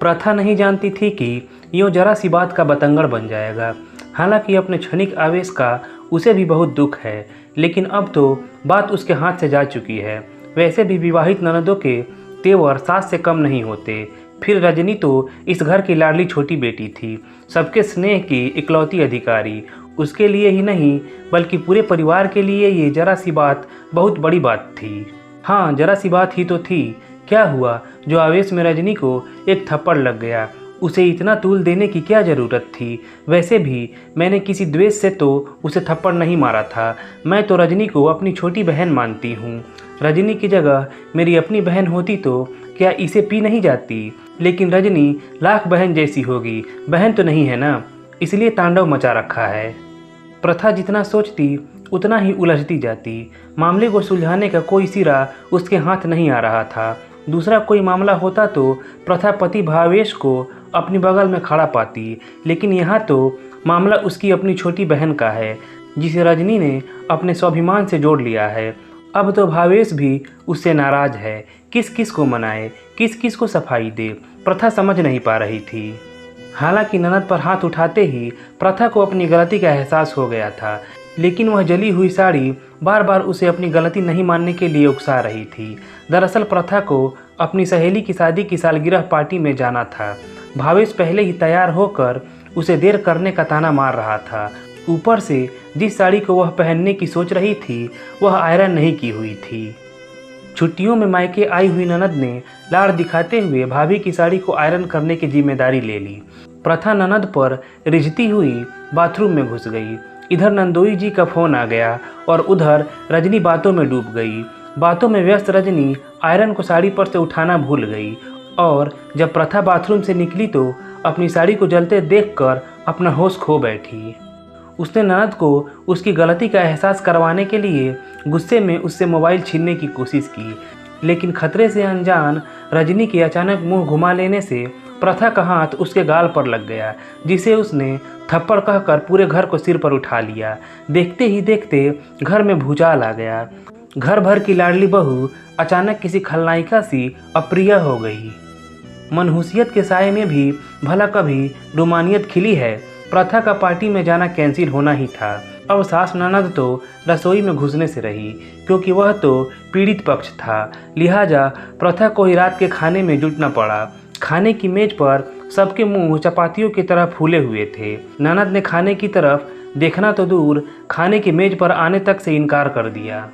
प्रथा नहीं जानती थी कि यूँ जरा सी बात का बतंगड़ बन जाएगा। हालांकि अपने क्षणिक आवेश का उसे भी बहुत दुख है, लेकिन अब तो बात उसके हाथ से जा चुकी है। वैसे भी विवाहित ननदों के तेवर सास से कम नहीं होते। फिर रजनी तो इस घर की लाडली छोटी बेटी थी, सबके स्नेह की इकलौती अधिकारी। उसके लिए ही नहीं बल्कि पूरे परिवार के लिए ये जरा सी बात बहुत बड़ी बात थी। हाँ, जरा सी बात ही तो थी। क्या हुआ जो आवेश में रजनी को एक थप्पड़ लग गया? उसे इतना तूल देने की क्या ज़रूरत थी? वैसे भी मैंने किसी द्वेष से तो उसे थप्पड़ नहीं मारा था। मैं तो रजनी को अपनी छोटी बहन मानती हूँ। रजनी की जगह मेरी अपनी बहन होती तो क्या इसे पी नहीं जाती? लेकिन रजनी लाख बहन जैसी होगी, बहन तो नहीं है ना, इसलिए तांडव मचा रखा है। प्रथा जितना सोचती उतना ही उलझती जाती। मामले को सुलझाने का कोई सिरा उसके हाथ नहीं आ रहा था। दूसरा कोई मामला होता तो प्रथा पति भावेश को अपनी बगल में खड़ा पाती, लेकिन यहाँ तो मामला उसकी अपनी छोटी बहन का है, जिसे रजनी ने अपने स्वाभिमान से जोड़ लिया है। अब तो भावेश भी उससे नाराज है। किस किस को मनाए, किस किस को सफाई दे, प्रथा समझ नहीं पा रही थी। हालांकि ननद पर हाथ उठाते ही प्रथा को अपनी गलती का एहसास हो गया था, लेकिन वह जली हुई साड़ी बार बार उसे अपनी गलती नहीं मानने के लिए उकसा रही थी। दरअसल प्रथा को अपनी सहेली की शादी की सालगिरह पार्टी में जाना था। भावेश पहले ही तैयार होकर उसे देर करने का ताना मार रहा था। ऊपर से जिस साड़ी को वह पहनने की सोच रही थी वह आयरन नहीं की हुई थी। छुट्टियों में मायके आई हुई ननद ने लाड़ दिखाते हुए भाभी की साड़ी को आयरन करने की जिम्मेदारी ले ली। प्रथा ननद पर रिझती हुई बाथरूम में घुस गई। इधर नंदोई जी का फोन आ गया और उधर रजनी बातों में डूब गई। बातों में व्यस्त रजनी आयरन को साड़ी पर से उठाना भूल गई और जब प्रथा बाथरूम से निकली तो अपनी साड़ी को जलते देखकर अपना होश खो बैठी। उसने ननद को उसकी गलती का एहसास करवाने के लिए गुस्से में उससे मोबाइल छीनने की कोशिश की, लेकिन खतरे से अनजान रजनी के अचानक मुंह घुमा लेने से प्रथा का हाथ उसके गाल पर लग गया, जिसे उसने थप्पड़ कहकर पूरे घर को सिर पर उठा लिया। देखते ही देखते घर में भूचाल आ गया। घर भर की लाडली बहू अचानक किसी खलनायिका सी अप्रिय हो गई। मनहूसियत के साये में भी भला कभी रोमानियत खिली है। प्रथा का पार्टी में जाना कैंसिल होना ही था। अब सास ननद तो रसोई में घुसने से रही, क्योंकि वह तो पीड़ित पक्ष था। लिहाजा प्रथा को ही रात के खाने में जुटना पड़ा। खाने की मेज पर सबके मुंह चपातियों की तरह फूले हुए थे। ननद ने खाने की तरफ देखना तो दूर, खाने की मेज पर आने तक से इनकार कर दिया।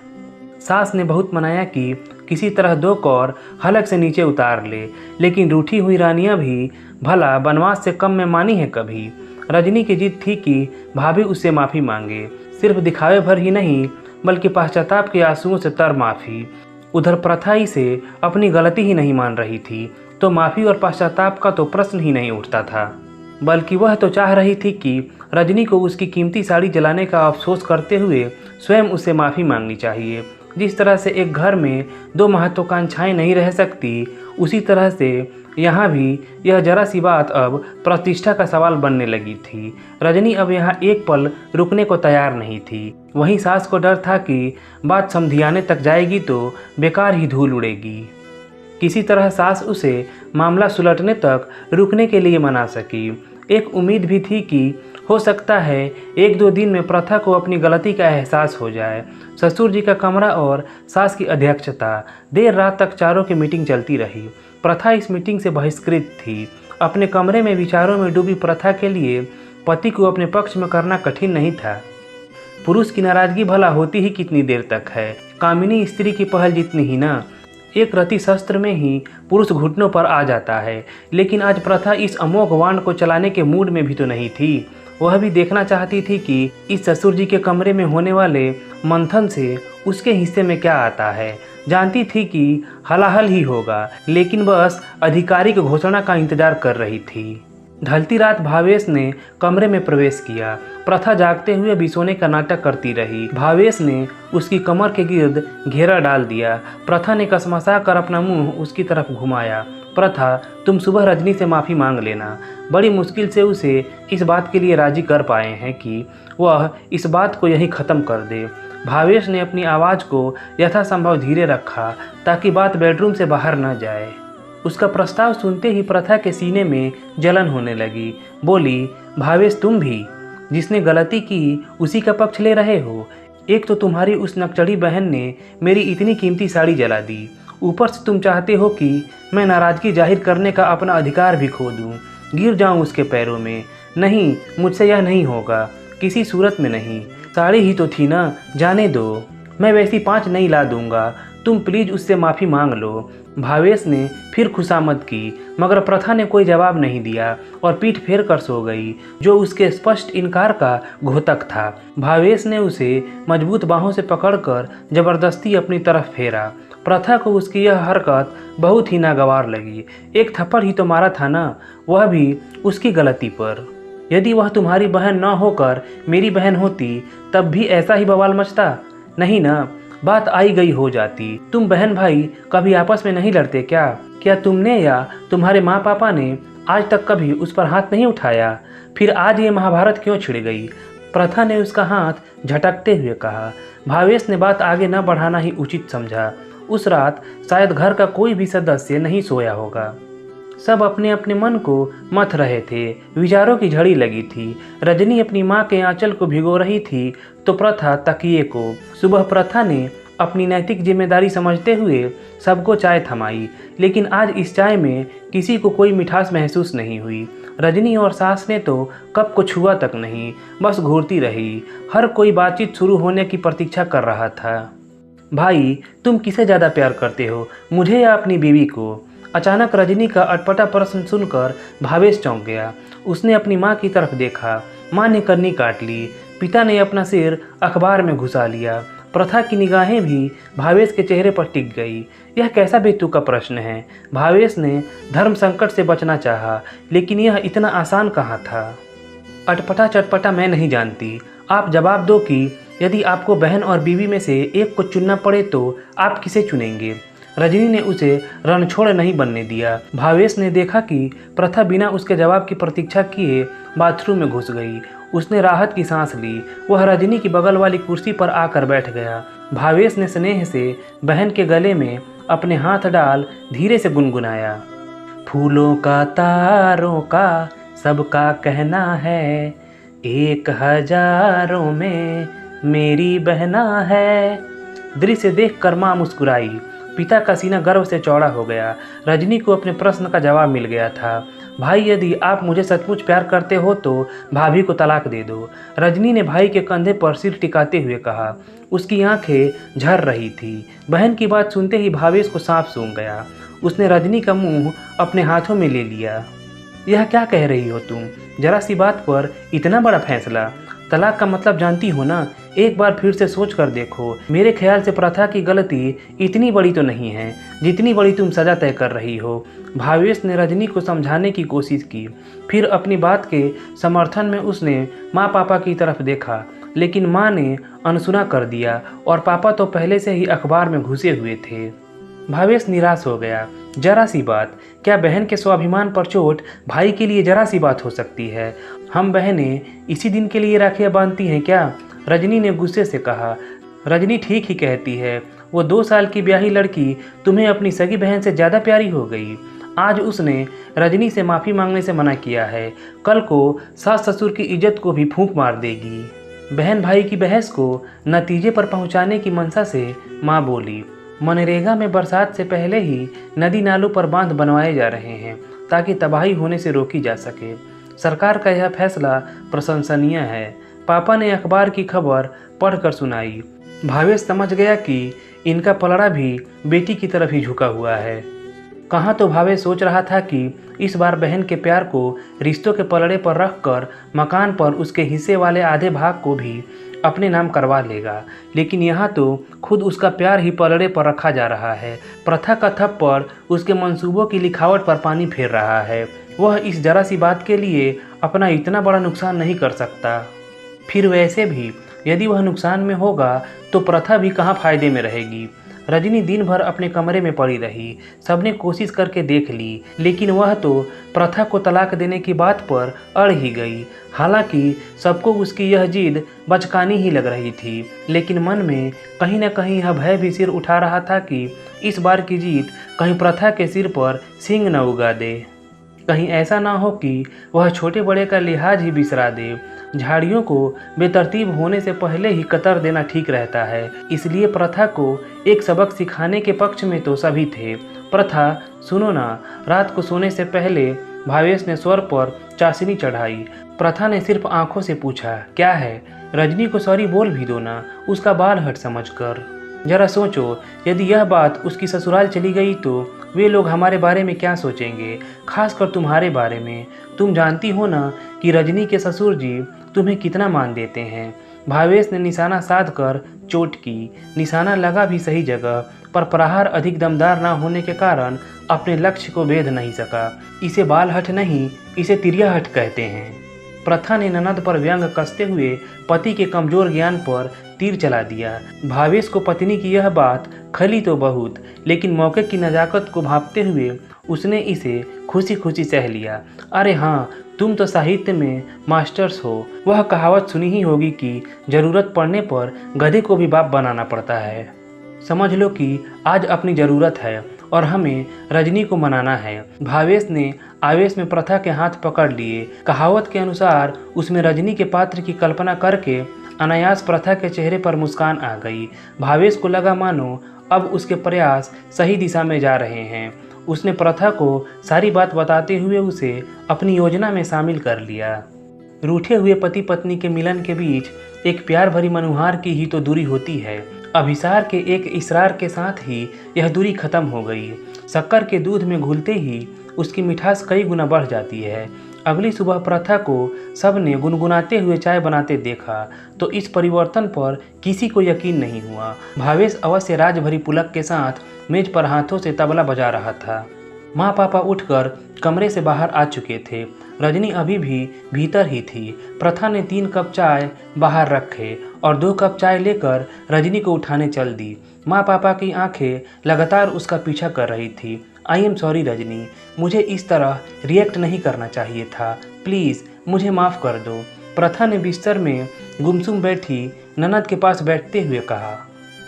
सास ने बहुत मनाया कि किसी तरह 2 कौर हलक से नीचे उतार ले, लेकिन रूठी हुई रानियां भी भला बनवास से कम में मानी है कभी। रजनी की जिद थी कि भाभी उससे माफ़ी मांगे, सिर्फ दिखावे भर ही नहीं बल्कि पश्चाताप के आंसुओं से तर माफ़ी। उधर प्रथा इसे अपनी गलती ही नहीं मान रही थी, तो माफ़ी और पश्चाताप का तो प्रश्न ही नहीं उठता था। बल्कि वह तो चाह रही थी कि रजनी को उसकी कीमती साड़ी जलाने का अफसोस करते हुए स्वयं उससे माफ़ी मांगनी चाहिए। जिस तरह से एक घर में 2 महत्वाकांक्षाएं नहीं रह सकती, उसी तरह से यहाँ भी यह जरा सी बात अब प्रतिष्ठा का सवाल बनने लगी थी। रजनी अब यहाँ एक पल रुकने को तैयार नहीं थी। वहीं सास को डर था कि बात समधियाने तक जाएगी तो बेकार ही धूल उड़ेगी। किसी तरह सास उसे मामला सुलटने तक रुकने के लिए मना सकी। एक उम्मीद भी थी कि हो सकता है 1-2 दिन में प्रथा को अपनी गलती का एहसास हो जाए। ससुर जी का कमरा और सास की अध्यक्षता, देर रात तक चारों की मीटिंग चलती रही। प्रथा इस मीटिंग से बहिष्कृत थी। अपने कमरे में विचारों में डूबी प्रथा के लिए पति को अपने पक्ष में करना कठिन नहीं था। पुरुष की नाराजगी भला होती ही कितनी देर तक है, कामिनी स्त्री की पहल जितनी ही ना। एक रति शस्त्र में ही पुरुष घुटनों पर आ जाता है, लेकिन आज प्रथा इस अमोघ वाण को चलाने के मूड में भी तो नहीं थी। वह भी देखना चाहती थी कि इस ससुर जी के कमरे में होने वाले मंथन से उसके हिस्से में क्या आता है। जानती थी कि हलाहल ही होगा, लेकिन बस आधिकारिक घोषणा का इंतजार कर रही थी। ढलती रात भावेश ने कमरे में प्रवेश किया। प्रथा जागते हुए भी सोने का नाटक करती रही। भावेश ने उसकी कमर के गिर्द घेरा डाल दिया। प्रथा ने कसमसा कर अपना मुंह उसकी तरफ घुमाया। प्रथा, तुम सुबह रजनी से माफ़ी मांग लेना। बड़ी मुश्किल से उसे इस बात के लिए राजी कर पाए हैं कि वह इस बात को यहीं ख़त्म कर दे। भावेश ने अपनी आवाज़ को यथासंभव धीरे रखा ताकि बात बेडरूम से बाहर न जाए। उसका प्रस्ताव सुनते ही प्रथा के सीने में जलन होने लगी। बोली, भावेश तुम भी जिसने गलती की उसी का पक्ष ले रहे हो। एक तो तुम्हारी उस नकचढ़ी बहन ने मेरी इतनी कीमती साड़ी जला दी, ऊपर से तुम चाहते हो कि मैं नाराज़गी जाहिर करने का अपना अधिकार भी खो दूँ, गिर जाऊँ उसके पैरों में। नहीं, मुझसे यह नहीं होगा, किसी सूरत में नहीं। साड़ी ही तो थी ना, जाने दो, मैं वैसी 5 नहीं ला दूंगा, तुम प्लीज़ उससे माफ़ी मांग लो। भावेश ने फिर खुशामद की, मगर प्रथा ने कोई जवाब नहीं दिया और पीठ फेर कर सो गई, जो उसके स्पष्ट इनकार का घोतक था। भावेश ने उसे मजबूत बाहों से पकड़कर जबरदस्ती अपनी तरफ फेरा। प्रथा को उसकी यह हरकत बहुत ही नागवार लगी। एक थप्पड़ ही तो मारा था ना, वह भी उसकी गलती पर। यदि वह तुम्हारी बहन न होकर मेरी बहन होती तब भी ऐसा ही बवाल मचता? नहीं ना, बात आई गई हो जाती। तुम बहन भाई कभी आपस में नहीं लड़ते क्या? क्या तुमने या तुम्हारे माँ पापा ने आज तक कभी उस पर हाथ नहीं उठाया? फिर आज ये महाभारत क्यों छिड़ गई? प्रथा ने उसका हाथ झटकते हुए कहा। भावेश ने बात आगे न बढ़ाना ही उचित समझा। उस रात शायद घर का कोई भी सदस्य नहीं सोया होगा। सब अपने अपने मन को मथ रहे थे, विचारों की झड़ी लगी थी। रजनी अपनी माँ के आंचल को भिगो रही थी तो प्रथा तकिए को। सुबह प्रथा ने अपनी नैतिक जिम्मेदारी समझते हुए सबको चाय थमाई, लेकिन आज इस चाय में किसी को कोई मिठास महसूस नहीं हुई। रजनी और सास ने तो कप को छुआ तक नहीं, बस घूरती रही। हर कोई बातचीत शुरू होने की प्रतीक्षा कर रहा था। भाई, तुम किसे ज़्यादा प्यार करते हो, मुझे या अपनी बीवी को? अचानक रजनी का अटपटा प्रश्न सुनकर भावेश चौंक गया। उसने अपनी माँ की तरफ देखा। माँ ने कन्नी काट ली, पिता ने अपना सिर अखबार में घुसा लिया। प्रथा की निगाहें भी भावेश के चेहरे पर टिक गई। यह कैसा बेतुका प्रश्न है? भावेश ने धर्म संकट से बचना चाहा, लेकिन यह इतना आसान कहाँ था। अटपटा चटपटा मैं नहीं जानती, आप जवाब दो कि यदि आपको बहन और बीवी में से एक को चुनना पड़े तो आप किसे चुनेंगे? रजनी ने उसे रणछोड़ नहीं बनने दिया। भावेश ने देखा कि प्रथा बिना उसके जवाब की प्रतीक्षा किए बाथरूम में घुस गई। उसने राहत की सांस ली। वह रजनी की बगल वाली कुर्सी पर आकर बैठ गया। भावेश ने स्नेह से बहन के गले में अपने हाथ डाल धीरे से गुनगुनाया, फूलों का तारों का सबका कहना है, 1000 में मेरी बहना है। दृश्य देखकर माँ मुस्कुराई। पिता का सीना गर्व से चौड़ा हो गया। रजनी को अपने प्रश्न का जवाब मिल गया था। भाई, यदि आप मुझे सचमुच प्यार करते हो तो भाभी को तलाक दे दो। रजनी ने भाई के कंधे पर सिर टिकाते हुए कहा। उसकी आंखें झर रही थी। बहन की बात सुनते ही भावेश को सांप सूंघ गया। उसने रजनी का मुंह अपने हाथों में ले लिया। यह क्या कह रही हो तुम? जरा सी बात पर इतना बड़ा फैसला? तलाक का मतलब जानती हो ना? एक बार फिर से सोच कर देखो। मेरे ख्याल से प्रथा की गलती इतनी बड़ी तो नहीं है जितनी बड़ी तुम सजा तय कर रही हो। भावेश ने रजनी को समझाने की कोशिश की। फिर अपनी बात के समर्थन में उसने माँ पापा की तरफ देखा, लेकिन माँ ने अनसुना कर दिया और पापा तो पहले से ही अखबार में घुसे हुए थे। भावेश निराश हो गया। जरा सी बात, क्या बहन के स्वाभिमान पर चोट भाई के लिए जरा सी बात हो सकती है? हम बहनें इसी दिन के लिए राखियाँ बांधती हैं क्या? रजनी ने गुस्से से कहा। रजनी ठीक ही कहती है। वो 2 साल की ब्याही लड़की तुम्हें अपनी सगी बहन से ज़्यादा प्यारी हो गई। आज उसने रजनी से माफ़ी मांगने से मना किया है, कल को सास ससुर की इज्जत को भी फूंक मार देगी। बहन भाई की बहस को नतीजे पर पहुंचाने की मंशा से माँ बोली, मनरेगा में बरसात से पहले ही नदी नालों पर बांध बनवाए जा रहे हैं ताकि तबाही होने से रोकी जा सके। सरकार का यह फैसला प्रशंसनीय है। पापा ने अखबार की खबर पढ़कर सुनाई। भावेश समझ गया कि इनका पलड़ा भी बेटी की तरफ ही झुका हुआ है। कहाँ तो भावेश सोच रहा था कि इस बार बहन के प्यार को रिश्तों के पलड़े पर रखकर मकान पर उसके हिस्से वाले आधे भाग को भी अपने नाम करवा लेगा, लेकिन यहाँ तो खुद उसका प्यार ही पलड़े पर रखा जा रहा है। प्रथा का थप्पड़ उसके मंसूबों की लिखावट पर पानी फेर रहा है। वह इस जरा सी बात के लिए अपना इतना बड़ा नुकसान नहीं कर सकता। फिर वैसे भी यदि वह नुकसान में होगा तो प्रथा भी कहाँ फायदे में रहेगी। रजनी दिन भर अपने कमरे में पड़ी रही। सबने कोशिश करके देख ली, लेकिन वह तो प्रथा को तलाक देने की बात पर अड़ ही गई। हालांकि सबको उसकी यह जिद बचकानी ही लग रही थी, लेकिन मन में कहीं न कहीं यह भय भी सिर उठा रहा था कि इस बार की जीत कहीं प्रथा के सिर पर सींग न उगा दे। कहीं ऐसा ना हो कि वह छोटे बड़े का लिहाज ही बिसरा दे। झाड़ियों को बेतरतीब होने से पहले ही कतर देना ठीक रहता है, इसलिए प्रथा को एक सबक सिखाने के पक्ष में तो सभी थे। प्रथा, सुनो ना। रात को सोने से पहले भावेश ने स्वर पर चाशनी चढ़ाई। प्रथा ने सिर्फ आंखों से पूछा, क्या है? रजनी को सॉरी बोल भी दो ना, उसका बाल हट समझकर। जरा सोचो, यदि यह बात उसकी ससुराल चली गई तो वे लोग हमारे बारे में क्या सोचेंगे, खासकर तुम्हारे बारे में। तुम जानती हो ना कि रजनी के ससुर जी तुम्हें कितना मान देते हैं। भावेश ने निशाना साध कर चोट की। निशाना लगा भी सही जगह, पर प्रहार अधिक दमदार न होने के कारण अपने लक्ष्य को भेद नहीं सका। इसे बाल हट नहीं, इसे तिरिया हट कहते हैं। प्रथा ने ननद पर व्यंग कसते हुए पति के कमजोर ज्ञान पर तीर चला दिया। भावेश को पत्नी की यह बात खली तो बहुत, लेकिन मौके की नजाकत को भांपते हुए उसने इसे खुशी खुशी सह लिया। अरे हाँ, तुम तो साहित्य में मास्टर्स हो। वह कहावत सुनी ही होगी कि जरूरत पड़ने पर गधे को भी बाप बनाना पड़ता है। समझ लो कि आज अपनी ज़रूरत है और हमें रजनी को मनाना है। भावेश ने आवेश में प्रथा के हाथ पकड़ लिए। कहावत के अनुसार उसमें रजनी के पात्र की कल्पना करके अनायास प्रथा के चेहरे पर मुस्कान आ गई। भावेश को लगा मानो अब उसके प्रयास सही दिशा में जा रहे हैं। उसने प्रथा को सारी बात बताते हुए उसे अपनी योजना में शामिल कर लिया। रूठे हुए पति पत्नी के मिलन के बीच एक प्यार भरी मनुहार की ही तो दूरी होती है। अभिसार के एक इसरार के साथ ही यह दूरी खत्म हो गई। शक्कर के दूध में घुलते ही उसकी मिठास कई गुना बढ़ जाती है। अगली सुबह प्रथा को सबने गुनगुनाते हुए चाय बनाते देखा तो इस परिवर्तन पर किसी को यकीन नहीं हुआ। भावेश अवश्य राज भरी पुलक के साथ मेज पर हाथों से तबला बजा रहा था। माँ पापा उठकर कमरे से बाहर आ चुके थे। रजनी अभी भी भीतर ही थी। प्रथा ने 3 कप चाय बाहर रखे और 2 कप चाय लेकर रजनी को उठाने चल दी। माँ पापा की आंखें लगातार उसका पीछा कर रही थी। आई एम सॉरी रजनी, मुझे इस तरह रिएक्ट नहीं करना चाहिए था। प्लीज़ मुझे माफ़ कर दो। प्रथा ने बिस्तर में गुमसुम बैठी ननद के पास बैठते हुए कहा।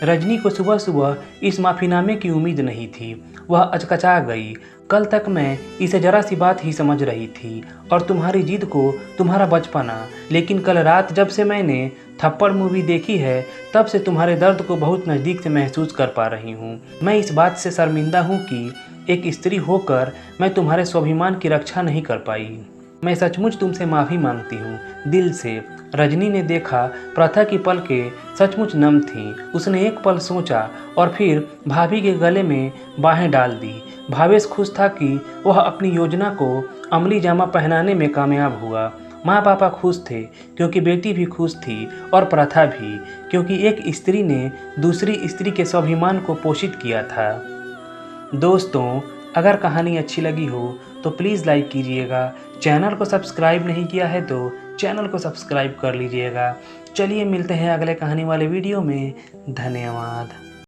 रजनी को सुबह सुबह इस माफ़ीनामे की उम्मीद नहीं थी। वह अचकचा गई। कल तक मैं इसे जरा सी बात ही समझ रही थी और तुम्हारी जिद को तुम्हारा बचपना, लेकिन कल रात जब से मैंने थप्पड़ मूवी देखी है तब से तुम्हारे दर्द को बहुत नज़दीक से महसूस कर पा रही हूँ। मैं इस बात से शर्मिंदा हूँ कि एक स्त्री होकर मैं तुम्हारे स्वाभिमान की रक्षा नहीं कर पाई। मैं सचमुच तुमसे माफ़ी मांगती हूँ, दिल से। रजनी ने देखा प्रथा की पलकें सचमुच नम थीं। उसने एक पल सोचा और फिर भाभी के गले में बाहें डाल दी। भावेश खुश था कि वह अपनी योजना को अमली जामा पहनाने में कामयाब हुआ। माँ पापा खुश थे क्योंकि बेटी भी खुश थी और प्रथा भी, क्योंकि एक स्त्री ने दूसरी स्त्री के स्वाभिमान को पोषित किया था। दोस्तों, अगर कहानी अच्छी लगी हो तो प्लीज़ लाइक कीजिएगा। चैनल को सब्सक्राइब नहीं किया है तो चैनल को सब्सक्राइब कर लीजिएगा। चलिए मिलते हैं अगले कहानी वाले वीडियो में। धन्यवाद।